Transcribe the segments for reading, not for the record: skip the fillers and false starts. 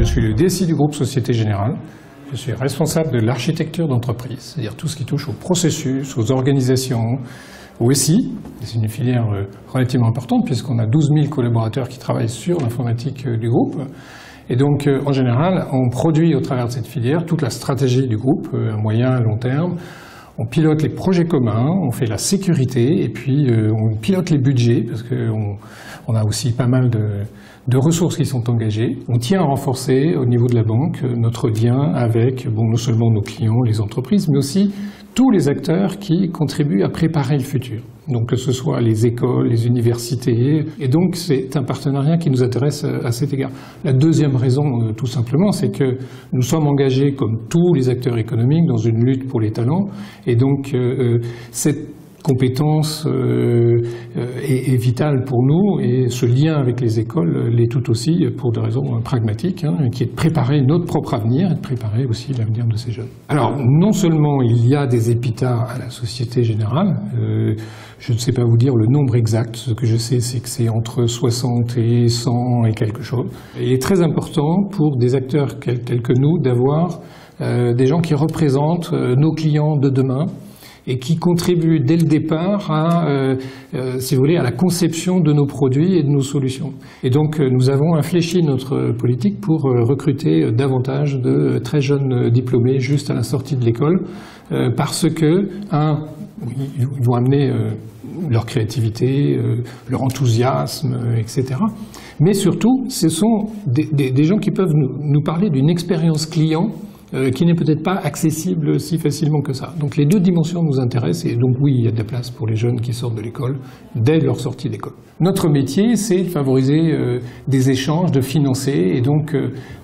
Je suis le DSI du groupe Société Générale. Je suis responsable de l'architecture d'entreprise, c'est-à-dire tout ce qui touche aux processus, aux organisations, au SI. C'est une filière relativement importante puisqu'on a 12 000 collaborateurs qui travaillent sur l'informatique du groupe. Et donc, en général, on produit au travers de cette filière toute la stratégie du groupe, à moyen et long terme. On pilote les projets communs, on fait la sécurité et puis on pilote les budgets parce qu'on a aussi pas mal de ressources qui sont engagées. On tient à renforcer au niveau de la banque notre lien avec non seulement nos clients, les entreprises, mais aussi tous les acteurs qui contribuent à préparer le futur. Donc que ce soit les écoles, les universités, et donc c'est un partenariat qui nous intéresse à cet égard. La deuxième raison, tout simplement, c'est que nous sommes engagés, comme tous les acteurs économiques, dans une lutte pour les talents, et donc cette compétence est vitale pour nous, et ce lien avec les écoles l'est tout aussi pour des raisons pragmatiques, qui est de préparer notre propre avenir et de préparer aussi l'avenir de ces jeunes. Alors, non seulement il y a des EPITA à la Société Générale, je ne sais pas vous dire le nombre exact, ce que je sais c'est que c'est entre 60 et 100 et quelque chose. Il est très important pour des acteurs tels que nous d'avoir des gens qui représentent nos clients de demain, et qui contribuent dès le départ à, si vous voulez, à la conception de nos produits et de nos solutions. Et donc nous avons infléchi notre politique pour recruter davantage de très jeunes diplômés juste à la sortie de l'école, parce que, ils vont amener leur créativité, leur enthousiasme, etc. Mais surtout, ce sont des gens qui peuvent nous parler d'une expérience client qui n'est peut-être pas accessible si facilement que ça. Donc les deux dimensions nous intéressent et donc oui, il y a de la place pour les jeunes qui sortent de l'école dès leur sortie d'école. Notre métier, c'est de favoriser des échanges, de financer et donc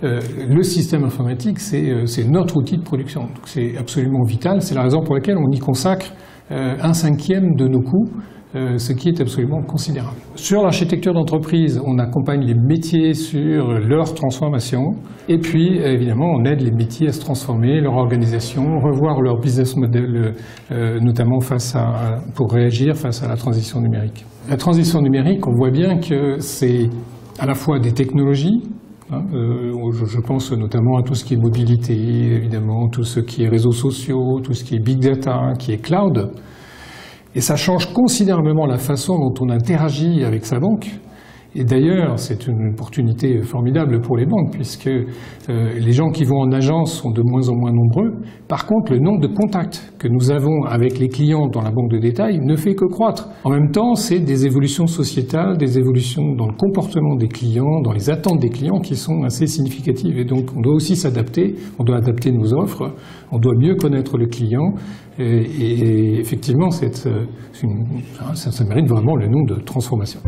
le système informatique, c'est notre outil de production. Donc c'est absolument vital, c'est la raison pour laquelle on y consacre 1/5 de nos coûts, ce qui est absolument considérable. Sur l'architecture d'entreprise, on accompagne les métiers sur leur transformation et puis évidemment on aide les métiers à se transformer, leur organisation, revoir leur business model, notamment pour réagir face à la transition numérique. La transition numérique, on voit bien que c'est à la fois des technologies, je pense notamment à tout ce qui est mobilité, évidemment, tout ce qui est réseaux sociaux, tout ce qui est big data, qui est cloud. Et ça change considérablement la façon dont on interagit avec sa banque. Et d'ailleurs, c'est une opportunité formidable pour les banques, puisque les gens qui vont en agence sont de moins en moins nombreux. Par contre, le nombre de contacts que nous avons avec les clients dans la banque de détail ne fait que croître. En même temps, c'est des évolutions sociétales, des évolutions dans le comportement des clients, dans les attentes des clients qui sont assez significatives. Et donc, on doit aussi s'adapter, on doit adapter nos offres, on doit mieux connaître le client. Et effectivement, ça mérite vraiment le nom de transformation.